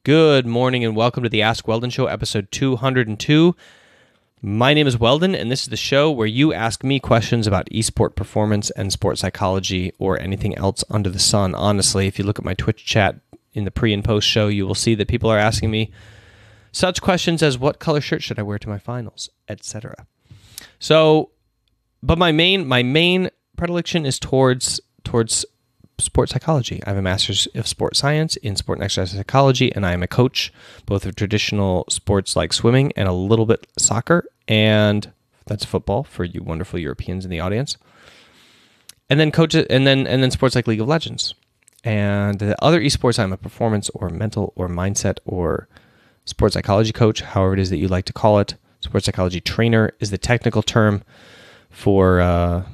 Good morning and welcome to the Ask Weldon Show, episode 202. My name is Weldon, and this is the show where you ask me questions about esport performance and sports psychology or anything else under the sun. Honestly, if you look at my Twitch chat in the pre and post show, you will see that people are asking me such questions as what color shirt should I wear to my finals, etc. So, but my main predilection is towards sports psychology. I have a master's of sports science in sport and exercise psychology, and I am a coach, both of traditional sports like swimming and a little bit soccer, and that's football for you wonderful Europeans in the audience. And then and then sports like League of Legends. And the other esports, I'm a performance or mental or mindset or sports psychology coach, however it is that you like to call it. Sports psychology trainer is the technical term for, I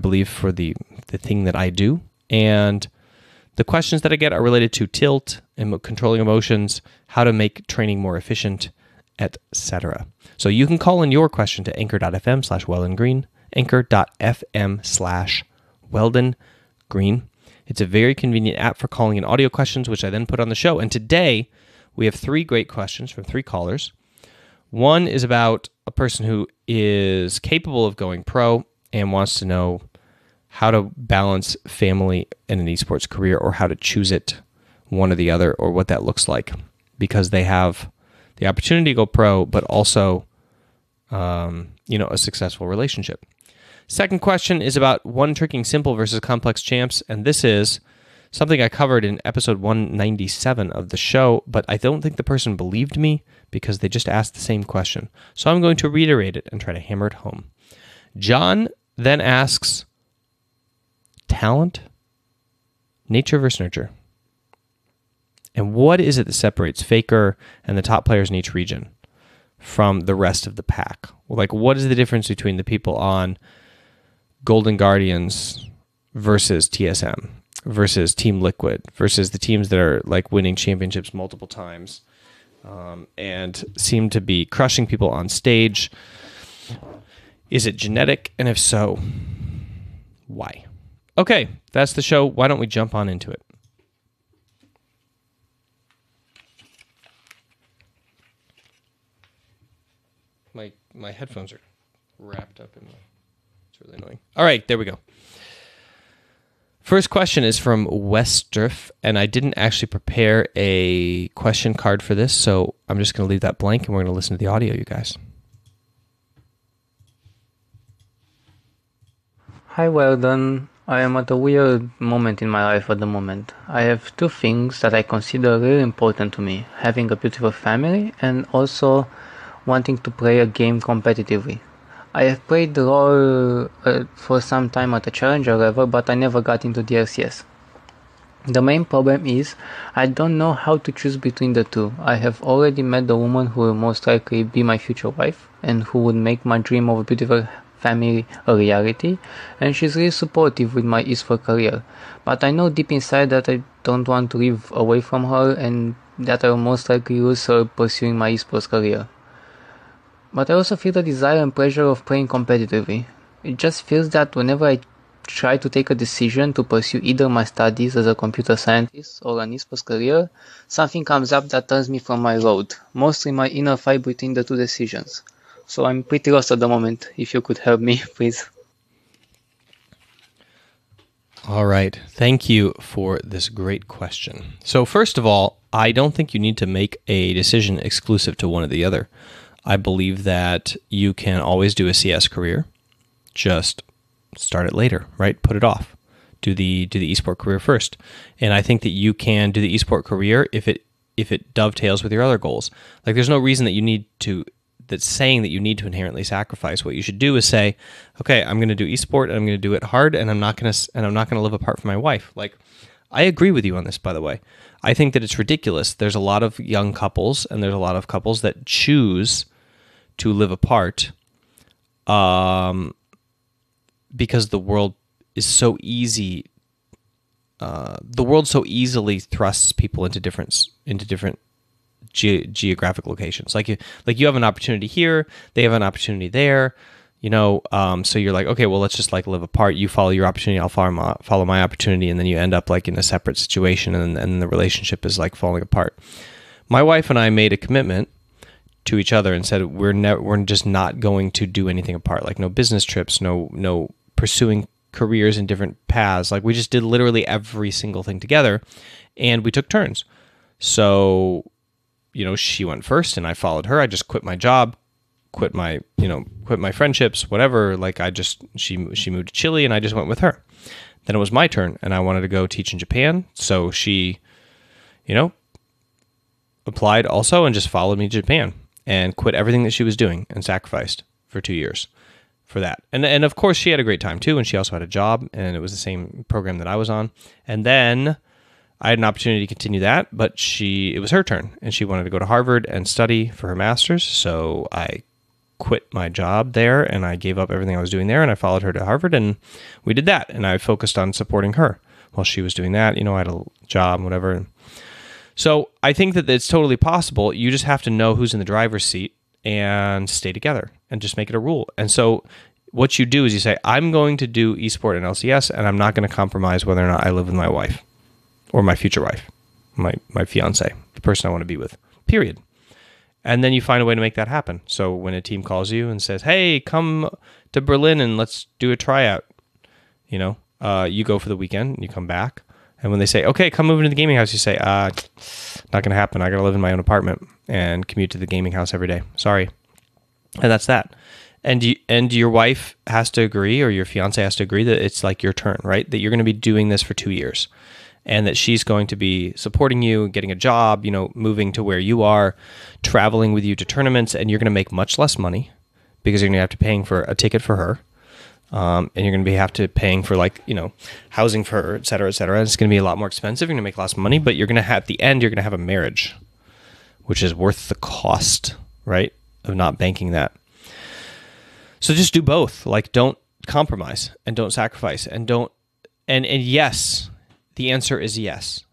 believe, for the thing that I do. And the questions that I get are related to tilt and controlling emotions, how to make training more efficient, etc. So you can call in your question to anchor.fm/Weldon Green, anchor.fm/Weldon Green. It's a very convenient app for calling in audio questions, which I then put on the show. And today we have 3 great questions from 3 callers. One is about a person who is capable of going pro and wants to know how to balance family and an esports career, or how to choose it, one or the other, or what that looks like, because they have the opportunity to go pro, but also, a successful relationship. Second question is about one tricking simple versus complex champs, and this is something I covered in episode 197 of the show, but I don't think the person believed me because they just asked the same question. So I'm going to reiterate it and try to hammer it home. John then asks, talent, nature versus nurture. And what is it that separates Faker and the top players in each region from the rest of the pack? Like, what is the difference between the people on Golden Guardians versus TSM versus Team Liquid versus the teams that are like winning championships multiple times and seem to be crushing people on stage? Is it genetic? And if so, why? Okay, that's the show. Why don't we jump on into it? My headphones are wrapped up in it's really annoying. All right, there we go. First question is from Westriff, and I didn't actually prepare a question card for this, so I'm just going to leave that blank, and we're going to listen to the audio, you guys. Hi, Weldon. I am at a weird moment in my life at the moment. I have 2 things that I consider really important to me: having a beautiful family and also wanting to play a game competitively. I have played the role for some time at a challenger level, but I never got into the LCS. The main problem is I don't know how to choose between the 2. I have already met the woman who will most likely be my future wife and who would make my dream of a beautiful family a reality, and she's really supportive with my esports career. But I know deep inside that I don't want to live away from her and that I will most likely lose her pursuing my esports career. But I also feel the desire and pleasure of playing competitively. It just feels that whenever I try to take a decision to pursue either my studies as a computer scientist or an esports career, something comes up that turns me from my road, mostly my inner fight between the 2 decisions. So I'm pretty lost at the moment. If you could help me, please. All right. Thank you for this great question. So first of all, I don't think you need to make a decision exclusive to one or the other. I believe that you can always do a CS career. Just start it later, right? Put it off. Do the esport career first. And I think that you can do the esport career if it dovetails with your other goals. Like, there's no reason that that's saying that you need to inherently sacrifice. What you should do is say, okay, I'm going to do esport and I'm going to do it hard, and I'm not going to live apart from my wife. Like, I agree with you on this, by the way. I think that it's ridiculous. There's a lot of young couples, and there's a lot of couples that choose to live apart because the world is so easy. The world so easily thrusts people into different geographic locations. Like you have an opportunity here, they have an opportunity there. So you're like, okay, well, let's just like live apart. You follow your opportunity, I'll follow my opportunity, and then you end up like in a separate situation, and the relationship is like falling apart. My wife and I made a commitment to each other and said we're just not going to do anything apart. Like no business trips, no pursuing careers in different paths. Like we just did literally every single thing together, and we took turns. So, she went first and I followed her. I just quit my job, quit my friendships, whatever. Like she moved to Chile and I just went with her. Then it was my turn and I wanted to go teach in Japan. So she, applied also and just followed me to Japan and quit everything that she was doing and sacrificed for 2 years for that. And of course she had a great time too. And she also had a job and it was the same program that I was on. And then I had an opportunity to continue that, but it was her turn and she wanted to go to Harvard and study for her master's. So I quit my job there and I gave up everything I was doing there and I followed her to Harvard and we did that. And I focused on supporting her while she was doing that. I had a job, whatever. So I think that it's totally possible. You just have to know who's in the driver's seat and stay together and just make it a rule. And so what you do is you say, I'm going to do eSport and LCS and I'm not going to compromise whether or not I live with my wife or my future wife, my fiance, the person I want to be with, period. And then you find a way to make that happen. So when a team calls you and says, hey, come to Berlin and let's do a tryout, you go for the weekend and you come back. And when they say, okay, come move into the gaming house, you say, not going to happen. I got to live in my own apartment and commute to the gaming house every day. Sorry. And that's that. And your wife has to agree, or your fiance has to agree that it's like your turn, right? That you're going to be doing this for 2 years. And that she's going to be supporting you, getting a job, moving to where you are, traveling with you to tournaments, and you're going to make much less money because you're going to have to paying for a ticket for her, and you're going to have to paying for housing for her, et cetera, et cetera. It's going to be a lot more expensive. You're going to make less money, but you're going to at the end, you're going to have a marriage, which is worth the cost, right, of not banking that. So just do both. Like, don't compromise and don't sacrifice and don't and yes. The answer is yes.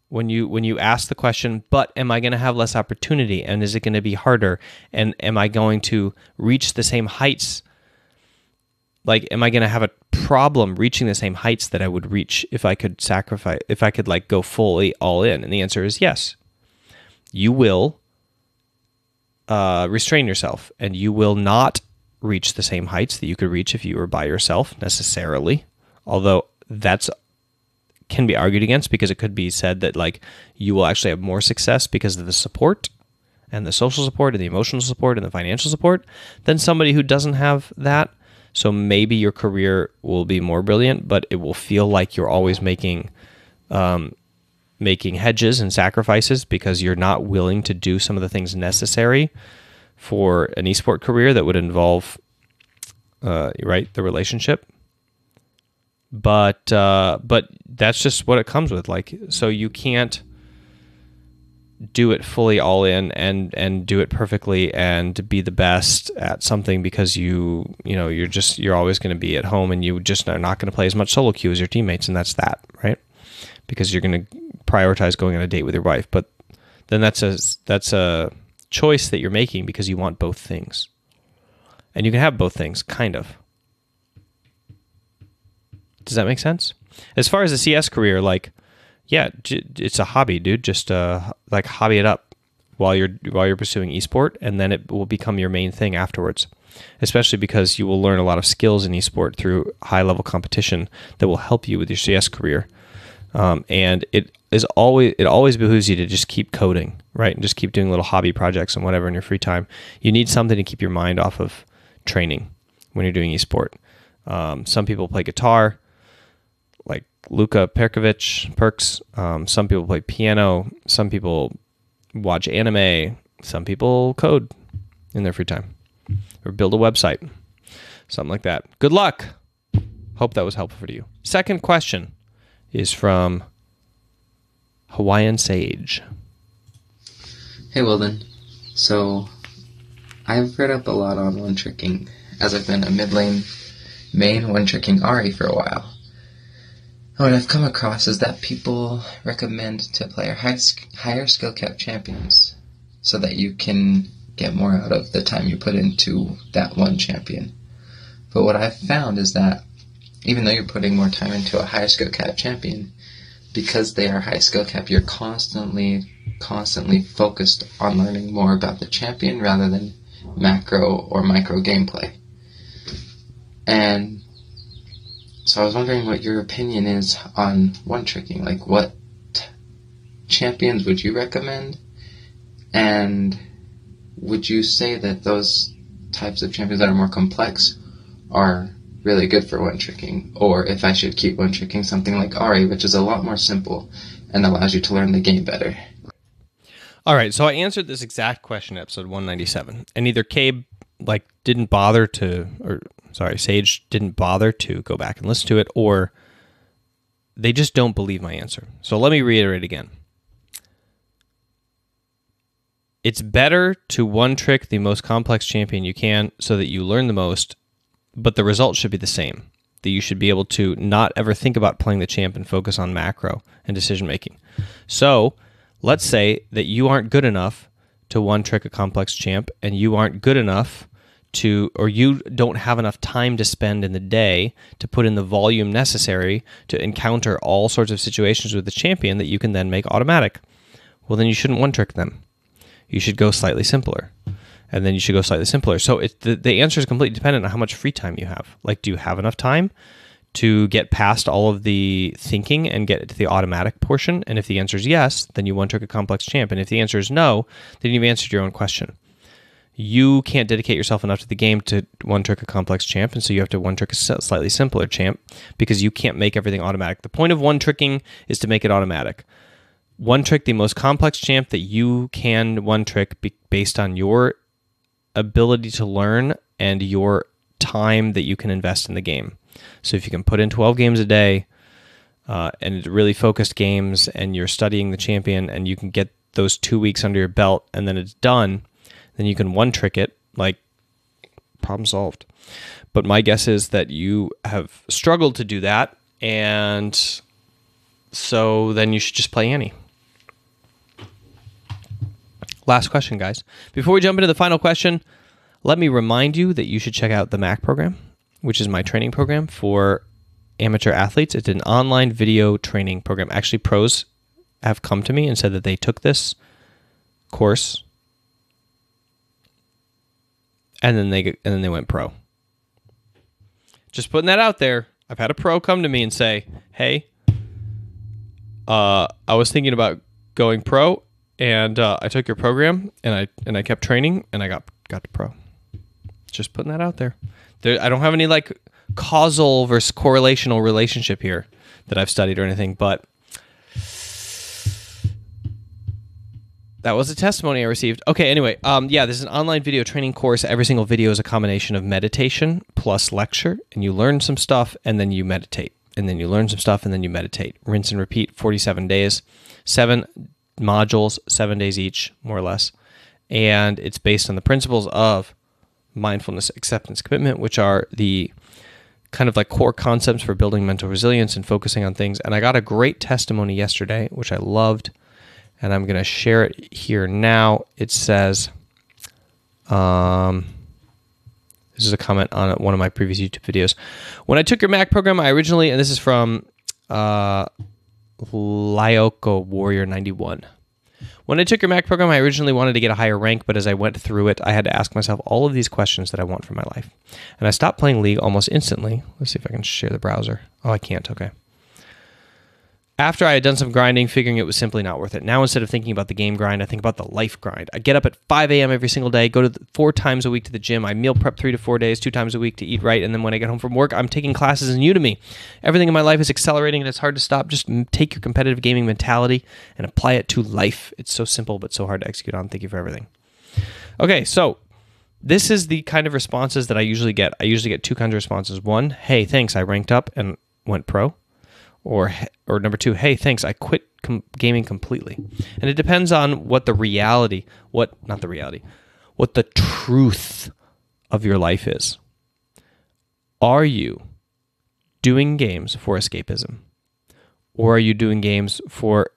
When you ask the question, but am I going to have less opportunity and is it going to be harder? And am I going to reach the same heights? Like, am I going to have a problem reaching the same heights that I would reach if I could sacrifice, if I could go fully all in? And the answer is yes. You will restrain yourself and you will not reach the same heights that you could reach if you were by yourself necessarily. Although that's can be argued against because it could be said that you will actually have more success because of the support and the social support and the emotional support and the financial support than somebody who doesn't have that. So maybe your career will be more brilliant, but it will feel like you're always making hedges and sacrifices because you're not willing to do some of the things necessary for an esport career that would involve the relationship. But that's just what it comes with. So you can't do it fully all in and do it perfectly and be the best at something because you're always going to be at home and you just are not going to play as much solo queue as your teammates, and that's that, right? Because you're going to prioritize going on a date with your wife. But then that's a choice that you're making because you want both things. And you can have both things, kind of. Does that make sense? As far as the CS career, it's a hobby, dude. Just hobby it up while you're pursuing esport, and then it will become your main thing afterwards. Especially because you will learn a lot of skills in esport through high level competition that will help you with your CS career. And it always behooves you to just keep coding, right? And just keep doing little hobby projects and whatever in your free time. You need something to keep your mind off of training when you're doing esport. Some people play guitar, like Luka Perks. Some people play piano. Some people watch anime. Some people code in their free time or build a website, something like that. Good luck. Hope that was helpful for you. Second question is from Hawaiian Sage. Hey, Weldon. So, I've read up a lot on one-tricking, as I've been a mid-lane main one-tricking Ahri for a while. What I've come across is that people recommend to play higher skill cap champions so that you can get more out of the time you put into that one champion. But what I've found is that even though you're putting more time into a higher skill cap champion, because they are high skill cap, you're constantly constantly focused on learning more about the champion rather than macro or micro gameplay. And so I was wondering what your opinion is on one-tricking. Like, what champions would you recommend? And would you say that those types of champions that are more complex are really good for one-tricking? Or if I should keep one-tricking something like Ari, which is a lot more simple and allows you to learn the game better. All right, so I answered this exact question in episode 197, and either Cabe didn't bother to, or sorry, Sage didn't bother to go back and listen to it, or they just don't believe my answer. So let me reiterate again. It's better to one-trick the most complex champion you can so that you learn the most, but the result should be the same. That you should be able to not ever think about playing the champ and focus on macro and decision-making. So let's say that you aren't good enough to one-trick a complex champ, and you aren't good enough to, or you don't have enough time to spend in the day to put in the volume necessary to encounter all sorts of situations with the champion that you can then make automatic. Well, then you shouldn't one-trick them. You should go slightly simpler. And then you should go slightly simpler. So the answer is completely dependent on how much free time you have. Like, do you have enough time to get past all of the thinking and get to the automatic portion? And if the answer is yes, then you one-trick a complex champ. And if the answer is no, then you've answered your own question. You can't dedicate yourself enough to the game to one-trick a complex champ, and so you have to one-trick a slightly simpler champ because you can't make everything automatic. The point of one-tricking is to make it automatic. One-trick the most complex champ that you can one-trick based on your ability to learn and your time that you can invest in the game. So if you can put in 12 games a day and really focused games, and you're studying the champion, and you can get those 2 weeks under your belt and then it's done, then you can one-trick it, like, problem solved. But my guess is that you have struggled to do that, and so then you should just play Annie. Last question, guys. Before we jump into the final question, let me remind you that you should check out the MAC program, which is my training program for amateur athletes. It's an online video training program. Actually, pros have come to me and said that they took this course and then they went pro. Just putting that out there. I've had a pro come to me and say, "Hey, I was thinking about going pro, and I took your program, and I kept training, and I got to pro." Just putting that out there. I don't have any like causal versus correlational relationship here that I've studied or anything, but that was a testimony I received. Okay, anyway, there's an online video training course. Every single video is a combination of meditation plus lecture, and you learn some stuff, and then you meditate, and then you learn some stuff, and then you meditate. Rinse and repeat, 47 days, 7 modules, 7 days each, more or less. And it's based on the principles of mindfulness, acceptance, commitment, which are the kind of like core concepts for building mental resilience and focusing on things. And I got a great testimony yesterday, which I loved, and I'm going to share it here now. It says, this is a comment on one of my previous YouTube videos. When I took your MAC program, I originally, and this is from Lyoko Warrior 91. When I took your MAC program, I originally wanted to get a higher rank, but as I went through it, I had to ask myself all of these questions that I want for my life. And I stopped playing League almost instantly. Let's see if I can share the browser. Oh, I can't. Okay. After I had done some grinding, figuring it was simply not worth it. Now, instead of thinking about the game grind, I think about the life grind. I get up at 5 a.m. every single day, go to 4 times a week to the gym. I meal prep 3 to 4 days, 2 times a week to eat right. And then when I get home from work, I'm taking classes in Udemy. Everything in my life is accelerating and it's hard to stop. Just take your competitive gaming mentality and apply it to life. It's so simple, but so hard to execute on. Thank you for everything. Okay, so this is the kind of responses that I usually get. I usually get 2 kinds of responses. 1, hey, thanks, I ranked up and went pro. Or number 2, hey, thanks, I quit gaming completely. And it depends on what the truth of your life is. Are you doing games for escapism? Or are you doing games for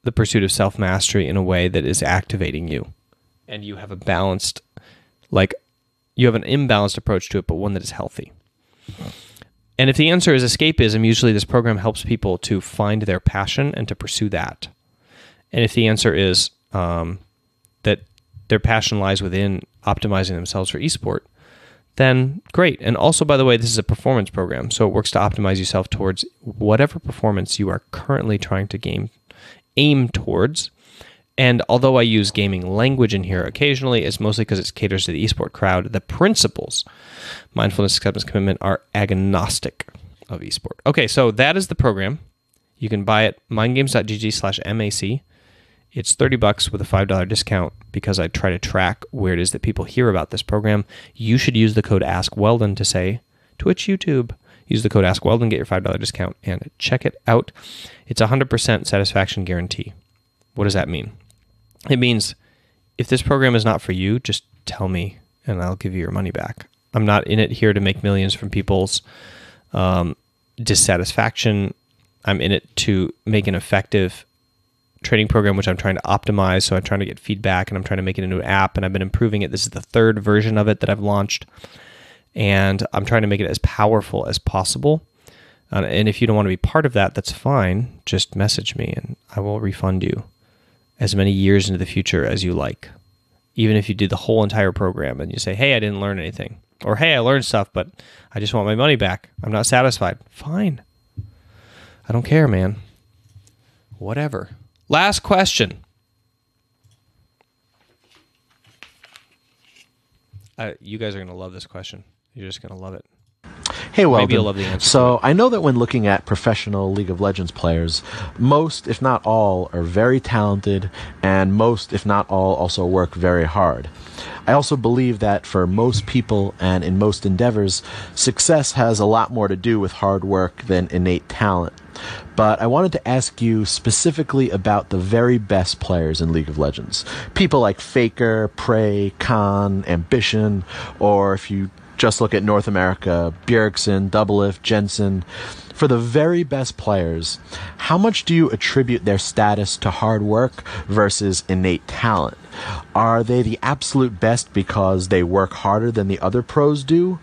the pursuit of self-mastery in a way that is activating you? And you have an imbalanced approach to it, but one that is healthy. And if the answer is escapism, usually this program helps people to find their passion and to pursue that. And if the answer is that their passion lies within optimizing themselves for esport, then great. And also, by the way, this is a performance program, so it works to optimize yourself towards whatever performance you are currently trying to aim towards. And although I use gaming language in here occasionally, it's mostly because it caters to the esport crowd. The principles, mindfulness, acceptance, commitment, are agnostic of esport. Okay, so that is the program. You can buy it mindgames.gg/MAC. It's $30 with a $5 discount because I try to track where it is that people hear about this program. You should use the code AskWeldon to say, Twitch, YouTube. Use the code AskWeldon, get your $5 discount, and check it out. It's 100% satisfaction guarantee. What does that mean? It means if this program is not for you, just tell me and I'll give you your money back. I'm not in it here to make millions from people's dissatisfaction. I'm in it to make an effective training program, which I'm trying to optimize. So I'm trying to get feedback and I'm trying to make it into an app, and I've been improving it. This is the third version of it that I've launched, and I'm trying to make it as powerful as possible. And if you don't want to be part of that, that's fine. Just message me and I will refund you as many years into the future as you like. Even if you did the whole entire program and you say, hey, I didn't learn anything, or hey, I learned stuff, but I just want my money back. I'm not satisfied. Fine. I don't care, man. Whatever. Last question. You guys are going to love this question. You're just going to love it. Hey, Weldon. Maybe you'll love the answer. So I know that when looking at professional League of Legends players, most, if not all, are very talented, and most, if not all, also work very hard. I also believe that for most people and in most endeavors, success has a lot more to do with hard work than innate talent. But I wanted to ask you specifically about the very best players in League of Legends. People like Faker, Prey, Khan, Ambition, or if you just look at North America, Bjergsen, Doublelift, Jensen. For the very best players, how much do you attribute their status to hard work versus innate talent? Are they the absolute best because they work harder than the other pros do?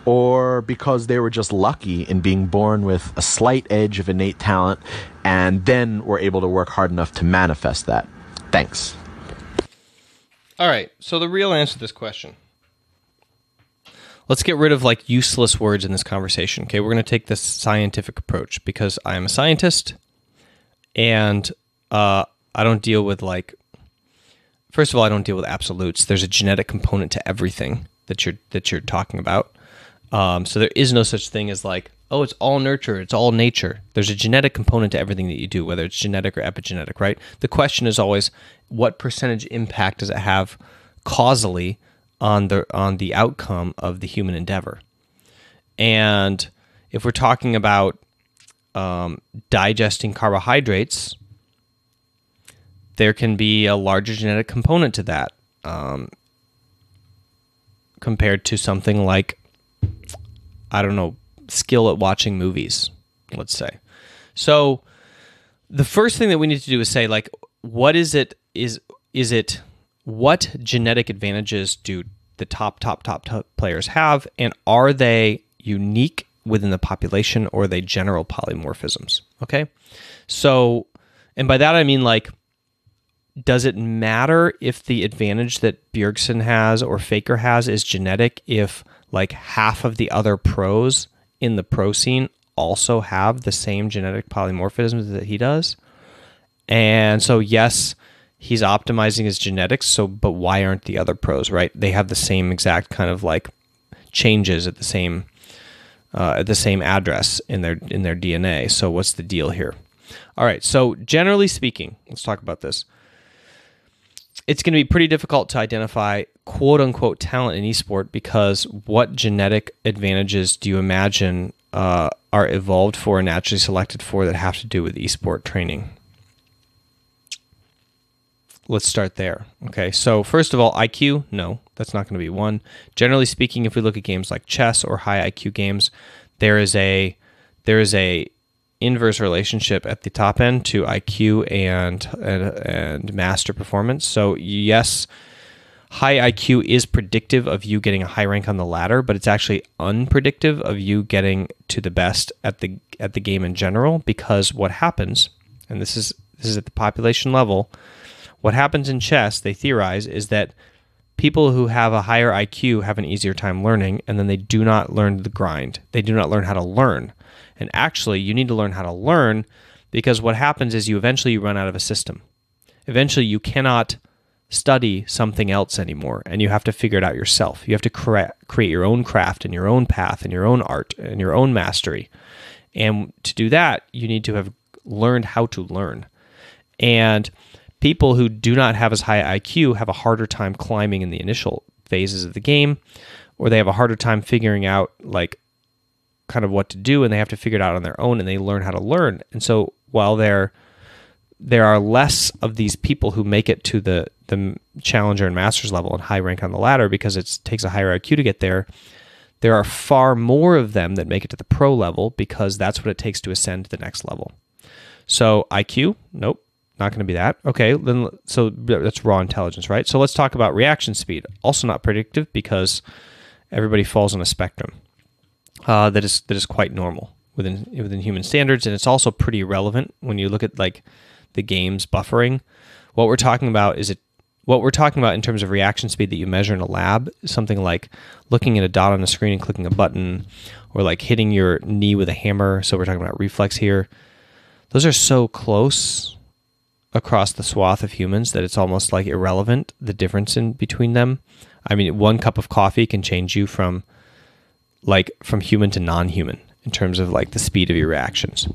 Or because they were just lucky in being born with a slight edge of innate talent and then were able to work hard enough to manifest that? Thanks. All right, so the real answer to this question. Let's get rid of like useless words in this conversation. Okay, we're going to take this scientific approach because I am a scientist, and I don't deal with like. First of all, I don't deal with absolutes. There's a genetic component to everything that you're talking about. So there is no such thing as like, oh, it's all nurture, it's all nature. There's a genetic component to everything that you do, whether it's genetic or epigenetic, right? The question is always, what percentage impact does it have causally on the outcome of the human endeavor? And if we're talking about digesting carbohydrates, there can be a larger genetic component to that compared to something like, I don't know, skill at watching movies, let's say. So the first thing that we need to do is say, like, what is it, what genetic advantages do the top players have, and are they unique within the population, or are they general polymorphisms? Okay? So, and by that I mean, like, does it matter if the advantage that Bjergsen has or Faker has is genetic if like half of the other pros in the pro scene also have the same genetic polymorphisms that he does? And so yes, he's optimizing his genetics, but why aren't the other pros, right? They have the same exact kind of like changes at the same address in their DNA. So what's the deal here? All right, so generally speaking, let's talk about this. It's going to be pretty difficult to identify quote-unquote talent in esport because what genetic advantages do you imagine are evolved for and naturally selected for that have to do with esport training? Let's start there. Okay, so first of all, IQ, no, that's not going to be one. Generally speaking, if we look at games like chess or high IQ games, there is a inverse relationship at the top end to IQ and master performance. So yes, high IQ is predictive of you getting a high rank on the ladder, but it's actually unpredictive of you getting to the best at the game in general, because what happens, and this is This is at the population level. What happens in chess, they theorize, is that people who have a higher IQ have an easier time learning, and then they do not learn the grind. They do not learn how to learn. And actually, you need to learn how to learn, because what happens is you eventually run out of a system. Eventually, you cannot study something else anymore, and you have to figure it out yourself. You have to create your own craft and your own path and your own art and your own mastery. And to do that, you need to have learned how to learn. And people who do not have as high IQ have a harder time climbing in the initial phases of the game, or they have a harder time figuring out like kind of what to do, and they have to figure it out on their own, and they learn how to learn. And so while there are less of these people who make it to the challenger and masters level and high rank on the ladder because it takes a higher IQ to get there, there are far more of them that make it to the pro level because that's what it takes to ascend to the next level. So IQ, nope, not going to be that. Okay, then so that's raw intelligence, right? So let's talk about reaction speed. Also not predictive because everybody falls on a spectrum that is quite normal within human standards, and it's also pretty irrelevant when you look at like the game's buffering. What we're talking about in terms of reaction speed that you measure in a lab is something like looking at a dot on a screen and clicking a button, or like hitting your knee with a hammer. So we're talking about reflex here. Those are so close across the swath of humans that it's almost like irrelevant, the difference in between them. I mean, one cup of coffee can change you from human to non-human in terms of like the speed of your reactions.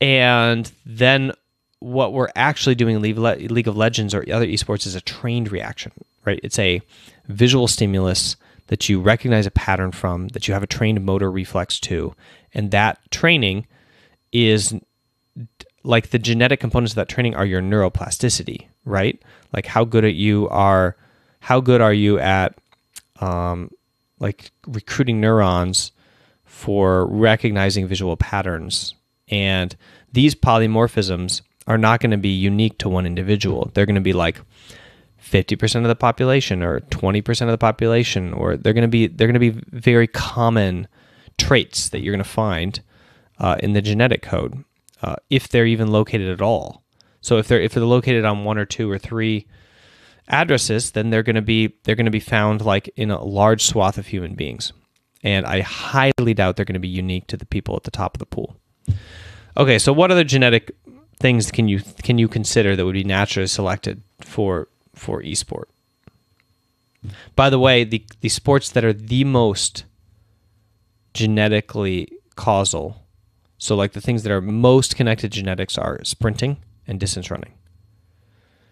And then what we're actually doing in League of Legends or other esports is a trained reaction, right? It's a visual stimulus that you recognize a pattern from, that you have a trained motor reflex to, and that training is like the genetic components of that training are your neuroplasticity, right? Like how good are you at like recruiting neurons for recognizing visual patterns. And these polymorphisms are not going to be unique to one individual. They're going to be like 50% of the population or 20% of the population, or they're going to be very common traits that you're going to find in the genetic code, if they're even located at all. So if they're located on 1 or 2 or 3 addresses, then they're going to be found like in a large swath of human beings. And I highly doubt they're going to be unique to the people at the top of the pool. Okay, so what other genetic things can you consider that would be naturally selected for esport? By the way, the sports that are the most genetically causal, so like the things that are most connected to genetics, are sprinting and distance running.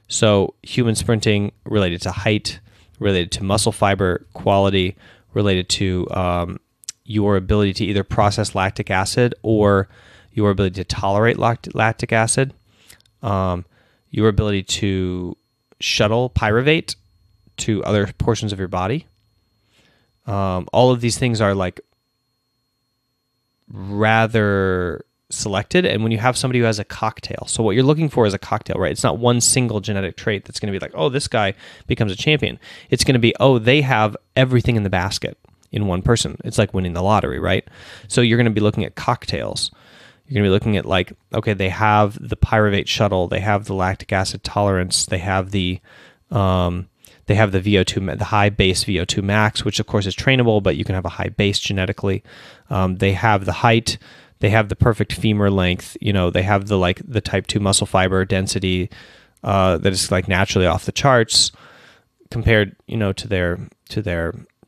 So human sprinting related to height, related to muscle fiber quality, related to your ability to either process lactic acid or your ability to tolerate lactic acid, your ability to shuttle pyruvate to other portions of your body. All of these things are like rather selected. And when you have somebody who has a cocktail, so what you're looking for is a cocktail, right? It's not one single genetic trait that's going to be like, oh, this guy becomes a champion. It's going to be, oh, they have everything in the basket in one person. It's like winning the lottery, right? So you're going to be looking at cocktails. You're going to be looking at like, okay, they have the pyruvate shuttle, they have the lactic acid tolerance, they have the VO2, the high base VO2 max, which of course is trainable, but you can have a high base genetically. They have the height, they have the perfect femur length, they have the type 2 muscle fiber density that is like naturally off the charts compared, to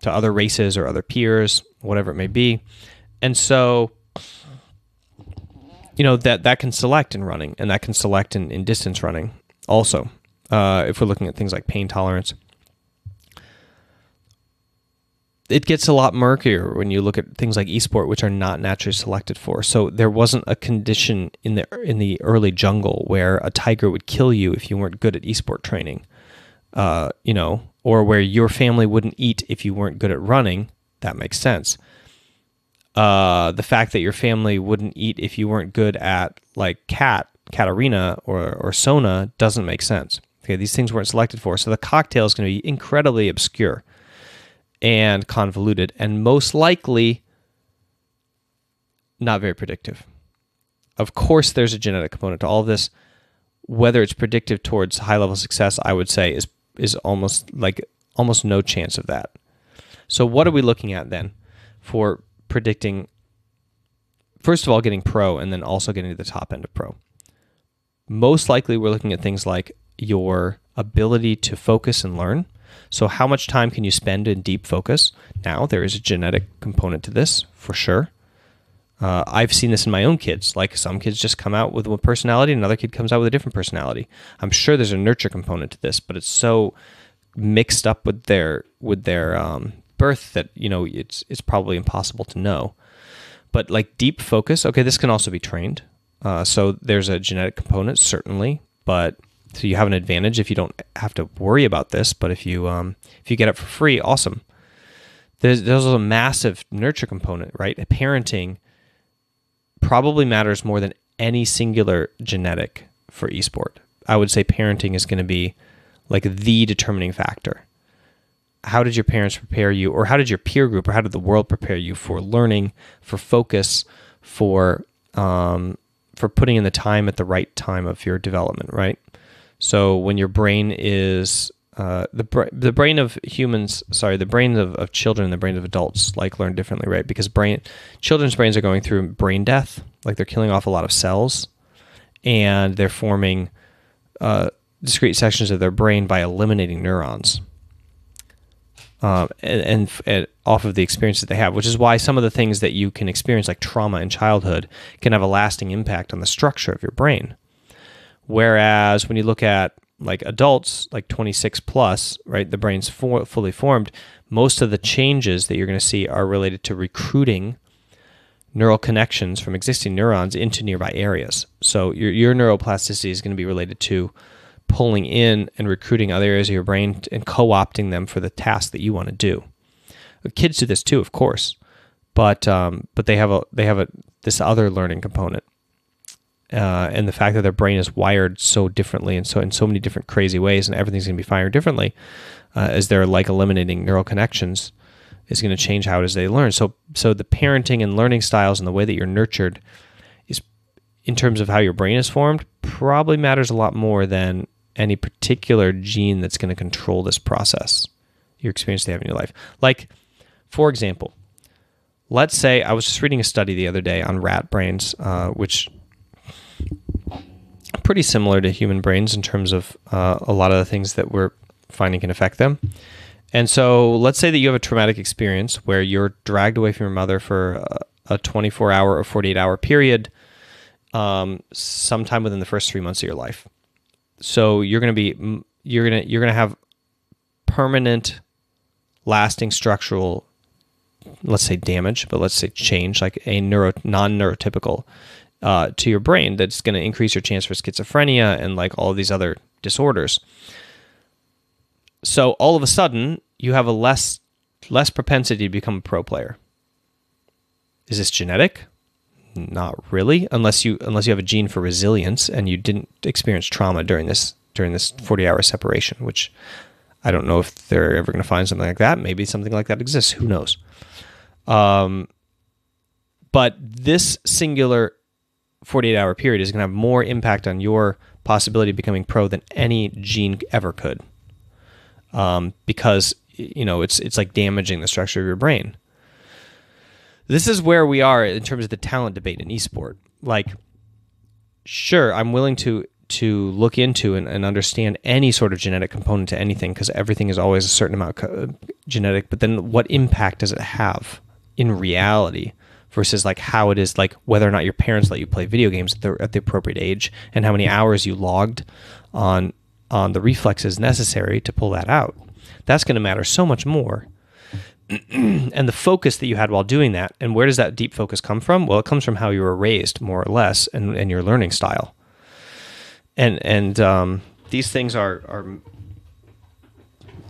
other races or other peers, whatever it may be. And so that can select in running, and that can select in distance running also, if we're looking at things like pain tolerance. It gets a lot murkier when you look at things like esport, which are not naturally selected for. So there wasn't a condition in the early jungle where a tiger would kill you if you weren't good at esport training, or where your family wouldn't eat if you weren't good at running. That makes sense. The fact that your family wouldn't eat if you weren't good at like Katarina or Sona doesn't make sense. Okay, these things weren't selected for. So the cocktail is going to be incredibly obscure and convoluted, and most likely not very predictive. of course, there's a genetic component to all of this. Whether it's predictive towards high-level success, I would say is almost no chance of that. So what are we looking at then for predicting, first of all, getting pro and then also getting to the top end of pro? Most likely we're looking at things like your ability to focus and learn. So how much time can you spend in deep focus? Now, there is a genetic component to this, for sure. I've seen this in my own kids. Like, some kids just come out with one personality, and another kid comes out with a different personality. I'm sure there's a nurture component to this, but it's so mixed up with their birth that, you know, it's probably impossible to know. But like deep focus, okay, this can also be trained. So there's a genetic component, certainly, but so you have an advantage if you don't have to worry about this. But if you get it for free, awesome. There's also a massive nurture component, right? Parenting probably matters more than any singular genetic for esport. I would say parenting is going to be like the determining factor. How did your parents prepare you, or how did your peer group, or how did the world prepare you for learning, for focus, for putting in the time at the right time of your development, right? So when your brain is the brain of humans, the brains of children and the brains of adults like learn differently, right? Because children's brains are going through brain death, like they're killing off a lot of cells, and they're forming discrete sections of their brain by eliminating neurons. And off of the experience that they have, which is why some of the things that you can experience, like trauma in childhood, can have a lasting impact on the structure of your brain. Whereas when you look at like adults, like 26 plus, right, the brain's fully formed, most of the changes that you're going to see are related to recruiting neural connections from existing neurons into nearby areas. So your neuroplasticity is going to be related to pulling in and recruiting other areas of your brain and co-opting them for the task that you want to do. Kids do this too, of course, but they have this other learning component, and the fact that their brain is wired so differently and so in so many different crazy ways, and everything's going to be firing differently as they're like eliminating neural connections, is going to change how it is they learn. So the parenting and learning styles and the way that you're nurtured is, in terms of how your brain is formed, probably matters a lot more than any particular gene that's going to control this process, your experience they have in your life. Like, for example, let's say I was just reading a study the other day on rat brains, which are pretty similar to human brains in terms of a lot of the things that we're finding can affect them. And so let's say that you have a traumatic experience where you're dragged away from your mother for a 24-hour or 48-hour period sometime within the first 3 months of your life. So you're going to have permanent, lasting structural, let's say damage, but let's say change, like a non-neurotypical to your brain that's going to increase your chance for schizophrenia and like all of these other disorders. So all of a sudden, you have a less propensity to become a pro player. Is this genetic? Not really, unless you have a gene for resilience and you didn't experience trauma during this 40-hour separation, which I don't know if they're ever going to find something like that. Maybe something like that exists. Who knows? But this singular 48-hour period is going to have more impact on your possibility of becoming pro than any gene ever could, because it's like damaging the structure of your brain. This is where we are in terms of the talent debate in esport. Like, sure, I'm willing to look into and understand any sort of genetic component to anything, because everything is always a certain amount genetic, but then what impact does it have in reality versus like how it is, like whether or not your parents let you play video games at the appropriate age and how many hours you logged on the reflexes necessary to pull that out. That's going to matter so much more. And the focus that you had while doing that, and where does that deep focus come from? Well, it comes from how you were raised, more or less, and your learning style. And these things are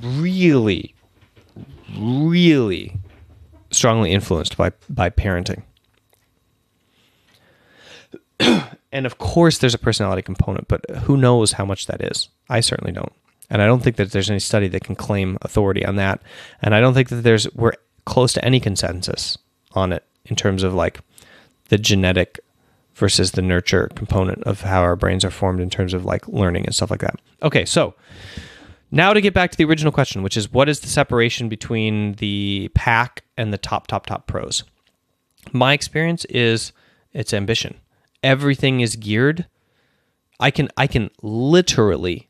really, really strongly influenced by parenting. And of course, there's a personality component, but who knows how much that is? I certainly don't. And I don't think that there's any study that can claim authority on that. And I don't think that we're close to any consensus on it in terms of like the genetic versus the nurture component of how our brains are formed in terms of like learning and stuff like that. Okay, so now to get back to the original question, which is what is the separation between the pack and the top pros? My experience is it's ambition. Everything is geared. I can literally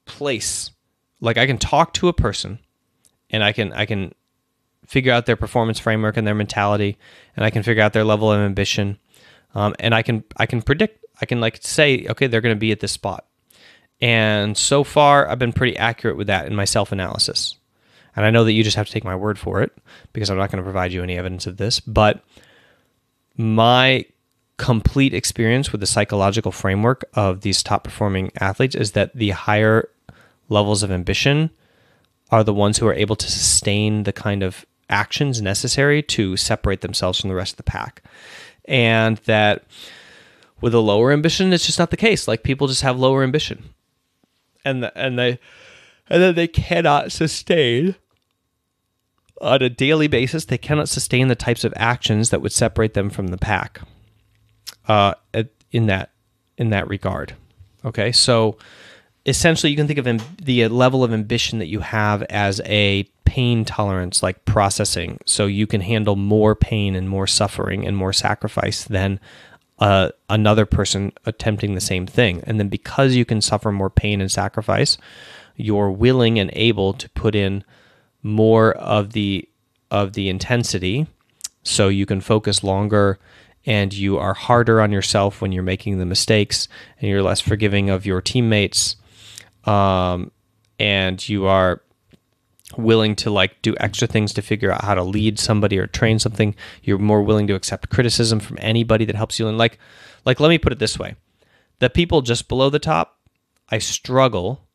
place, like I can talk to a person and I can figure out their performance framework and their mentality, and I can figure out their level of ambition. And I can predict, I can like say, okay, they're going to be at this spot. And so far, I've been pretty accurate with that in my self-analysis. And I know that you just have to take my word for it because I'm not going to provide you any evidence of this. But my complete experience with the psychological framework of these top-performing athletes is that the higher levels of ambition are the ones who are able to sustain the kind of actions necessary to separate themselves from the rest of the pack. And that with a lower ambition, it's just not the case. Like people just have lower ambition. And then they cannot sustain on a daily basis. They cannot sustain the types of actions that would separate them from the pack. In that regard, okay. So essentially, you can think of the level of ambition that you have as a pain tolerance, like processing. So you can handle more pain and more suffering and more sacrifice than another person attempting the same thing. And then because you can suffer more pain and sacrifice, you're willing and able to put in more of the intensity, so you can focus longer, and you are harder on yourself when you're making the mistakes, and you're less forgiving of your teammates, and you are willing to like do extra things to figure out how to lead somebody or train something. You're more willing to accept criticism from anybody that helps you. And like let me put it this way: the people just below the top, I struggle.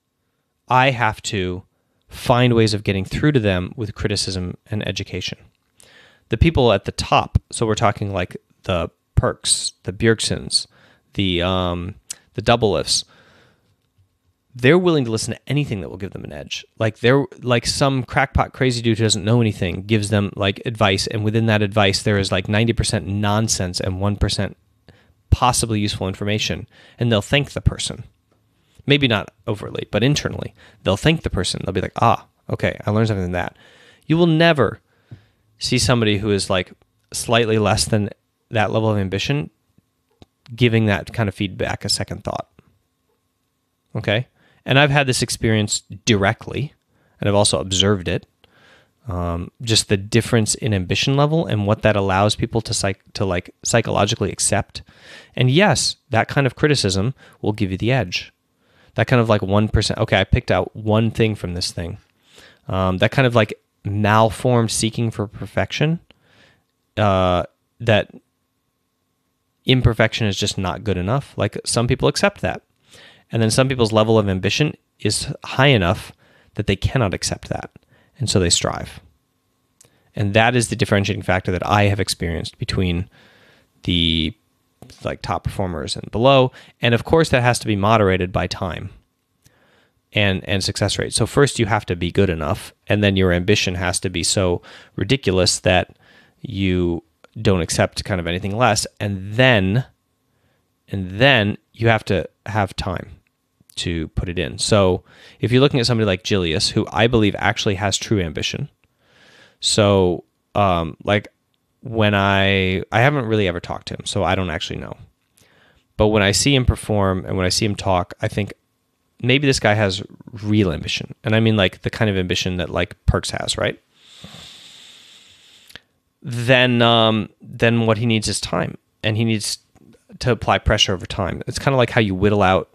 I have to find ways of getting through to them with criticism and education. The people at the top, so we're talking like the Perks, the Bjergsens, the double lifts, they're willing to listen to anything that will give them an edge. Like they're like some crackpot crazy dude who doesn't know anything gives them like advice, and within that advice there is like 90% nonsense and 1% possibly useful information, and they'll thank the person. Maybe not overtly, but internally they'll thank the person. They'll be like, okay, I learned something from that. You will never see somebody who is like slightly less than that level of ambition giving that kind of feedback a second thought. Okay? And I've had this experience directly, and I've also observed it. Just the difference in ambition level and what that allows people to psychologically accept. And yes, that kind of criticism will give you the edge. That kind of like 1%. Okay, I picked out one thing from this thing. That kind of like malformed seeking for perfection. That imperfection is just not good enough. Like some people accept that. And then some people's level of ambition is high enough that they cannot accept that. And so they strive. And that is the differentiating factor that I have experienced between the like top performers and below. And of course that has to be moderated by time and success rate. So first you have to be good enough, and then your ambition has to be so ridiculous that you don't accept kind of anything less. And then you have to have time to put it in. So if you're looking at somebody like Julius, who I believe actually has true ambition. So like when I haven't really ever talked to him, so I don't actually know. But when I see him perform and when I see him talk, I think maybe this guy has real ambition. And I mean like the kind of ambition that like Perks has, right? Then what he needs is time, and he needs to apply pressure over time. It's kind of like how you whittle out,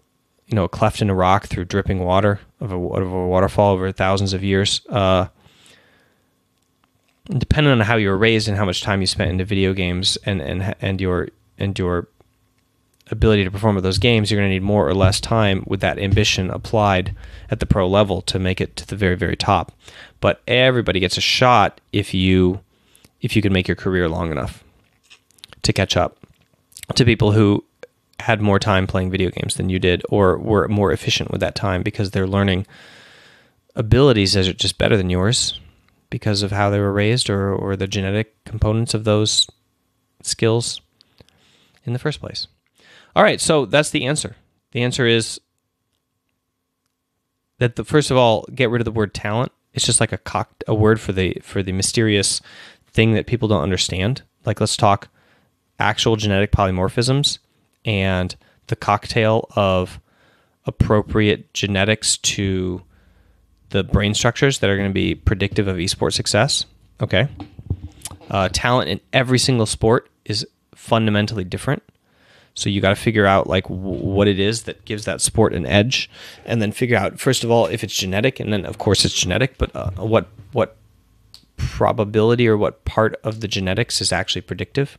a cleft in a rock through dripping water of a waterfall over thousands of years. Depending on how you were raised and how much time you spent into video games and your ability to perform at those games, you're going to need more or less time with that ambition applied at the pro level to make it to the very, very top. But everybody gets a shot if you can make your career long enough to catch up to people who had more time playing video games than you did, or were more efficient with that time because their learning abilities are just better than yours because of how they were raised or the genetic components of those skills. in the first place. All right, so that's the answer. The answer is that first of all, get rid of the word talent. It's just like a word for the mysterious thing that people don't understand. Like, let's talk actual genetic polymorphisms and the cocktail of appropriate genetics to the brain structures that are going to be predictive of esports success. Okay. Talent in every single sport is fundamentally different. So you got to figure out like what it is that gives that sport an edge, and then figure out, first of all, if it's genetic, and then of course it's genetic, but what probability or what part of the genetics is actually predictive.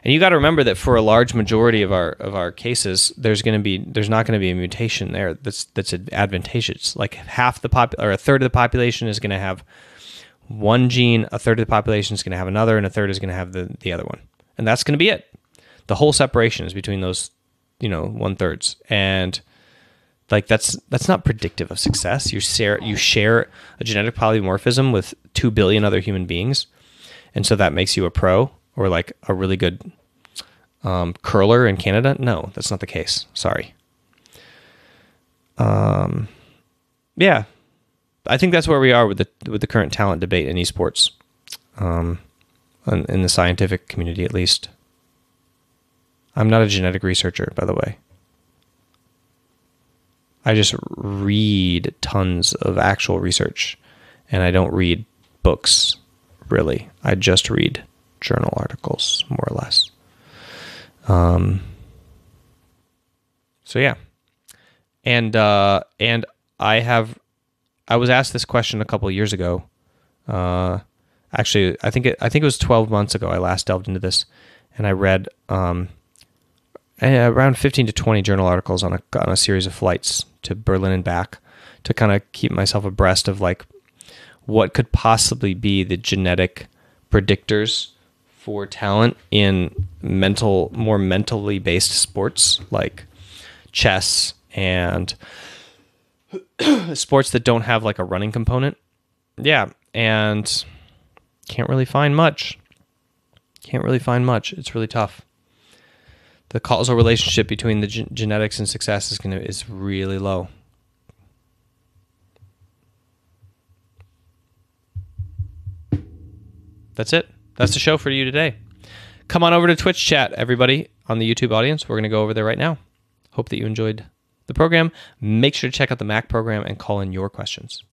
And you got to remember that for a large majority of our cases, there's not going to be a mutation there that's advantageous. Like a third of the population is going to have one gene, a third of the population is going to have another, and a third is going to have the other one, and that's going to be it. The whole separation is between those, 1/3, and like that's not predictive of success. You share a genetic polymorphism with 2 billion other human beings, and so that makes you a pro or like a really good curler in Canada. No, that's not the case. Sorry. Yeah, I think that's where we are with the current talent debate in esports, in the scientific community at least. I'm not a genetic researcher, by the way. I just read tons of actual research, and I don't read books, really. I just read journal articles, more or less. So yeah. And I was asked this question a couple of years ago. Actually, I think it was 12 months ago I last delved into this, and I read around 15 to 20 journal articles on a series of flights to Berlin and back to kind of keep myself abreast of like what could possibly be the genetic predictors for talent in more mentally based sports like chess and sports that don't have like a running component. Yeah, and can't really find much. It's really tough. The causal relationship between the genetics and success is really low. That's it. That's the show for you today. Come on over to Twitch chat, everybody, on the YouTube audience. We're going to go over there right now. Hope that you enjoyed the program. Make sure to check out the Mac program and call in your questions.